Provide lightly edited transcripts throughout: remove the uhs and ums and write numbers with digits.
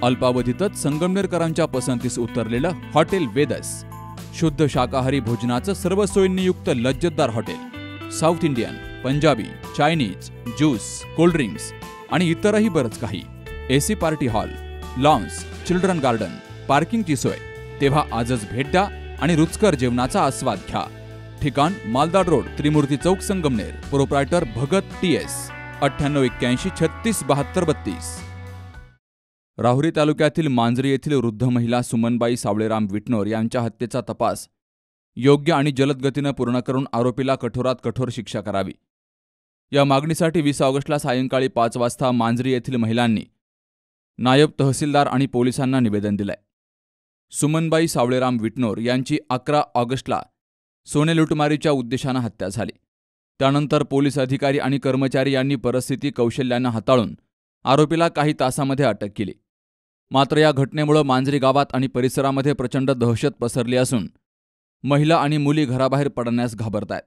अल्पावधीतच संगमनेरकरांच्या पसंतीस उतरलेलं हॉटेल वेदस, शुद्ध शाकाहारी भोजनाचं सर्व सोयींनी युक्त लज्जतदार hotel. South Indian, Punjabi, Chinese, juice, cold drinks आणि इतरही बरंच काही। AC party hall, lawns, children garden, पार्किंगची सोय। तेव्हा आजच भेट द्या आणि रुचकर जेवणाचा आस्वाद घ्या। ठिकाण Maldad road, Trimurti Chowk, Sangamner. Proprietor Bhagat TS 9881 36 72 32। Rahuri तालुक्यातील मांजरी येथील वृद्ध महिला सुमनबाई सावळेराम विटनोर यांच्या हत्येचा तपास योग्य आणि जलद गतीने पूर्ण करून आरोपीला कठोरात कठोर शिक्षा करावी, या मागणीसाठी 20 ऑगस्टला सायंकाळी 5 वाजता मांजरी येथील महिलांनी नायब तहसीलदार आणि पोलिसांना निवेदन दिलंय। सुमनबाई सावळेराम विटनोर यांची 11 ऑगस्टला सोने लुटमारीच्या उद्देशाने हत्या झाली। त्यानंतर पोलीस अधिकारी आणि कर्मचारी यांनी परिस्थिती कौशल्याने हाताळून आरोपीला काही तासांमध्ये अटक केली। मात्र या घटनेमुळे मांजरी गावात आणि परिसरामध्ये प्रचंड दहशत पसरली असून महिला आणि मुली घराबाहेर पडण्यास घाबरतायत।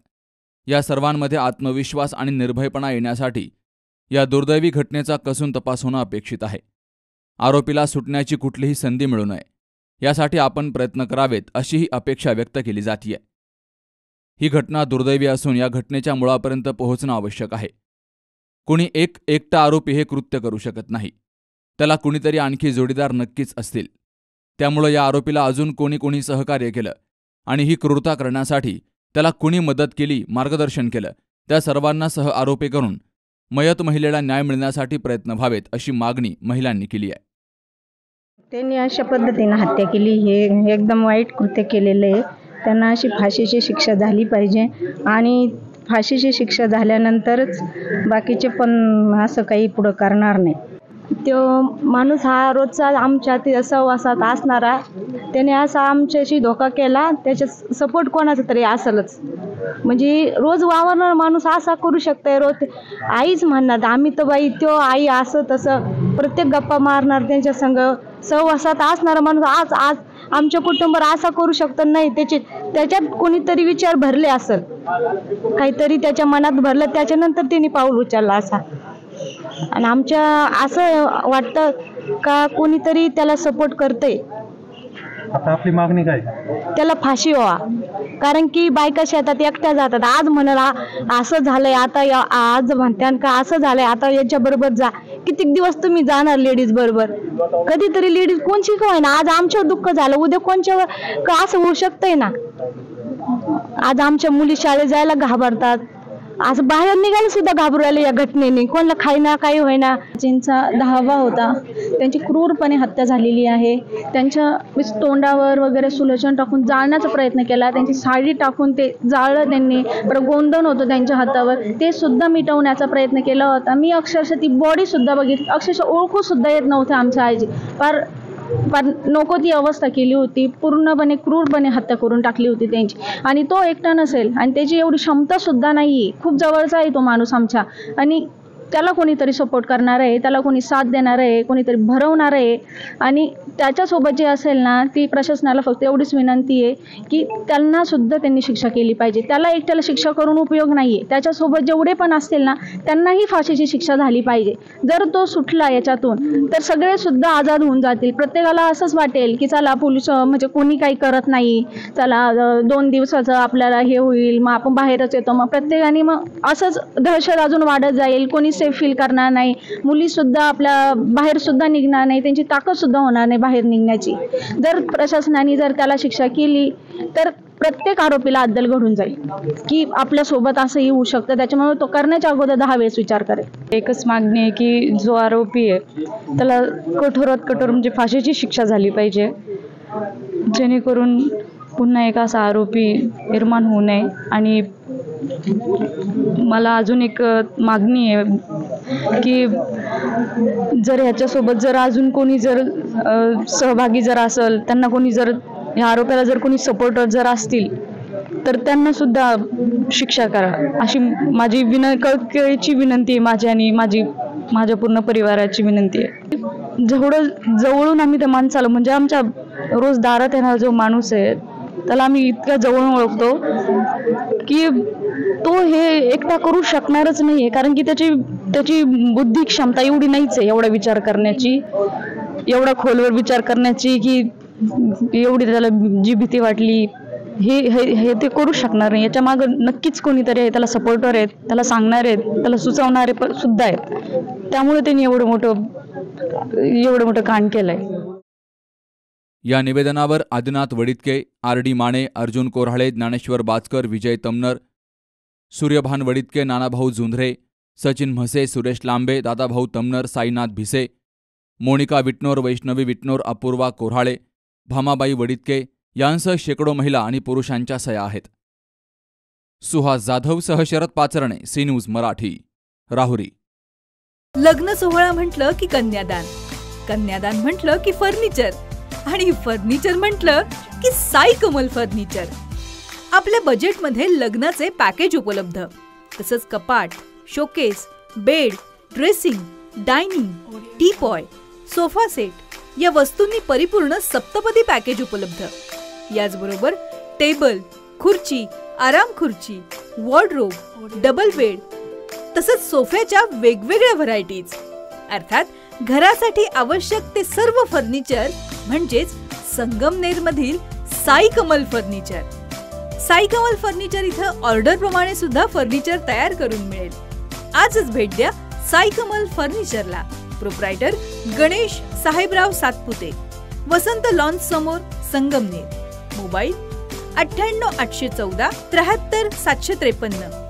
या सर्वांमध्ये आत्मविश्वास आणि निर्भयपणा येण्यासाठी या दुर्दैवी घटनेचा कसून तपास होणं अपेक्षित आहे। आरोपीला सुटण्याची कुठलीही संधी मिळू नये यासाठी आपण प्रयत्न करावेत, अशी ही अपेक्षा व्यक्त केली जातीये। ही घटना दुर्दैवी असून या घटनेच्या मुळापर्यंत पोहोचणं आवश्यक आहे। कोणी एकटा आरोपी हे कृत्य करू शकत नाही, त्याला कुणीतरी आणखी जोडीदार नक्कीच असतील। त्यामुळे या आरोपीला अजून कोणी सहकार्य केलं आणि ही क्रूरता करण्यासाठी त्याला कुणी मदत केली, मार्गदर्शन केलं, त्या सर्वांना सह आरोपी करून मयत महिलेला न्याय मिळण्यासाठी प्रयत्न व्हावेत, अशी मागणी महिलांनी केली आहे। त्यांनी अशा पद्धतीने हत्या केली, हे एकदम वाईट कृत्य केलेलं आहे। त्यांना अशी फाशीची शिक्षा झाली पाहिजे आणि फाशीची शिक्षा झाल्यानंतरच बाकीचे पण असं काही पुढं करणार नाही। तो माणूस हा रोजचा आमच्या सहवासात असणारा, त्याने असा आमच्याशी धोका केला, त्याच्या सपोर्ट कोणाचा तरी असेलच। म्हणजे रोज वावरणारा माणूस असा करू शकतोय, रोज आईच म्हणणार आम्ही तर बाई, तो आई असं तसं प्रत्येक गप्पा मारणार, त्यांच्या संग सहवासात असणारा माणूस आज आमच्या कुटुंबावर असा करू शकतो नाही, त्याच्यात कोणीतरी विचार भरले असेल, काहीतरी त्याच्या मनात भरलं, त्याच्यानंतर त्यांनी पाऊल उचलला असा। आणि आमच्या असं वाटतं का कोणीतरी त्याला सपोर्ट करतंय। आता आपली मागणी काय? त्याला फाशी व्हावा, कारण की बायका शेतात एकट्या जातात। आज म्हणाला असं झालंय, आता आज म्हणत्यान का असं झालंय, आता याच्या बरोबर जा। किती दिवस तुम्ही जाणार लेडीज बरोबर? कधीतरी लेडीज कोणची काय ना, आज आमच्यावर दुःख झालं, उद्या कोणच्यावर का असं होऊ शकतंय ना। आज आमच्या मुली शाळेत जायला घाबरतात, असं बाहेर निघायला सुद्धा घाबरू राहिले या घटनेने, कोणाला खायना काही होईना। त्यांचा 10वा होता, त्यांची क्रूरपणे हत्या झालेली आहे। त्यांच्या तोंडावर वगैरे सुलोचन टाकून जाळण्याचा प्रयत्न केला, त्यांची साडी टाकून ते जाळलं त्यांनी, परत गोंधन होतं त्यांच्या हातावर, ते सुद्धा मिटवण्याचा प्रयत्न केला होता। मी अक्षरशः ती बॉडी सुद्धा बघितली, अक्षरशः ओळखू सुद्धा येत नव्हते आमच्या आईची, पर नको ती अवस्था केली होती, पूर्णपणे क्रूरपणे हत्या करून टाकली होती त्यांची। आणि तो एकटा नसेल आणि त्याची एवढी क्षमता सुद्धा नाही, खूप जवळचा आहे तो माणूस आमच्या, आणि त्याला कोणीतरी सपोर्ट करणार आहे, त्याला कोणी साथ देणार आहे, कोणीतरी भरवणार आहे। आणि त्याच्यासोबत जे असेल ना, ती प्रशासनाला फक्त एवढीच विनंती आहे की त्यांना सुद्धा त्यांनी शिक्षा केली पाहिजे। त्याला एकट्याला शिक्षा करून उपयोग नाही आहे, त्याच्यासोबत जेवढे पण असतील ना त्यांनाही फाशीची शिक्षा झाली पाहिजे। जर तो सुटला याच्यातून तर सगळे सुद्धा आझाद होऊन जातील। प्रत्येकाला असंच वाटेल की चला पोलीस म्हणजे कोणी काही करत नाही, चला 2 दिवसाचं आपल्याला हे होईल, मग आपण बाहेरच येतो। मग प्रत्येकाने मग असंच दहशत अजून वाढत जाईल, कोणी सेफ फील करणार नाही, मुली सुद्धा आपल्या बाहेर सुद्धा निघणार नाही, त्यांची ताकद सुद्धा होणार नाही बाहेर निघण्याची। जर प्रशासनाने जर त्याला शिक्षा केली तर प्रत्येक आरोपीला अद्दल घडून जाईल की आपल्या सोबत असंही होऊ शकतं। त्याच्यामुळे तो करण्याच्या अगोदर 10 वेळेस विचार करेल। एकच मागणी आहे की जो आरोपी आहे त्याला कठोरात कठोर म्हणजे फाशीची शिक्षा झाली पाहिजे, जेणेकरून पुन्हा एक असा आरोपी निर्माण होऊ नये। आणि मला अजून एक मागणी आहे की जर ह्याच्यासोबत जर अजून कोणी जर सहभागी जर असेल, त्यांना कोणी जर या आरोपाला जर कोणी सपोर्टर जर असतील तर त्यांना सुद्धा शिक्षा करा, अशी माझी कळकळीची विनंती आहे, माझी आणि माझ्या पूर्ण परिवाराची विनंती आहे। जेवढं जवळून आम्ही त्या माणसाला म्हणजे आमच्या रोज दारात येणारा जो माणूस आहे त्याला आम्ही इतक्या जवळून ओळखतो की तो हे एकटा करू शकणारच नाहीये, कारण की त्याची बुद्धी क्षमता एवढी नाहीच आहे एवढा विचार करण्याची। एवढा खोलवर विचार करण्याची की एवढी त्याला जी भीती वाटली हे हे हे ते करू शकणार नाही. याच्या मागे नक्कीच कोणीतरी आहे, त्याला सपोर्टर आहेत, त्याला सांगणारे आहेत, त्याला सुचवणारे सुद्धा आहेत. त्यामुळे त्यांनी एवढं मोठं कांड केलंय. या निवेदनावर आदिनाथ वडितके, आर.डी. माने, अर्जुन कोऱ्हाळे, ज्ञानेश्वर बाचकर, विजय तमनर, सूर्यभान वडितके, नानाभाऊ जुंधरे, सचिन म्हसे, सुरेश लांबे, दादाभाऊ तमनर, साईनाथ भिसे, मोनिका विटनोर, वैष्णवी विटनोर, अपूर्वा कोऱ्हाळे, भामाबाई वडितके यांसह शेकडो महिला आणि पुरुषांच्या सह्या आहेत. सुहास जाधवसह शरद पाचरणे, सी न्यूज मराठी, राहुरी. लग्न सोहळा म्हटलं की कन्यादान, कन्यादान म्हटलं की फर्निचर, आणि फर्निचर म्हटलं की साई कमल फर्निचर. आपल्या बजेटमध्ये लग्नाचे पॅकेज उपलब्ध, तसंच कपाट, showcase, bed, dressing, dining, teapoy, sofa set या वस्तूंनी परिपूर्ण सप्तपदी पॅकेज उपलब्ध. याचबरोबर टेबल, खुर्ची, आराम खुर्ची, वॉर्डरोब, डबल बेड तसंच सोफ्याच्या वेगवेगळ्या व्हरायटीज. अर्थात घरासाठी आवश्यक ते सर्व फर्निचर म्हणजेच संगमनेरमधील साई कमल फर्निचर. साई कमल फर्निचर इथं ऑर्डर प्रमाणे सुद्धा फर्निचर तयार करून मिळेल. आजच भेट द्या साई कमल फर्निचरला. प्रोप्रायटर गणेश साहेबराव सातपुते, वसंत लॉन्स समोर, संगमनेर. मोबाईल 98 814 73 753.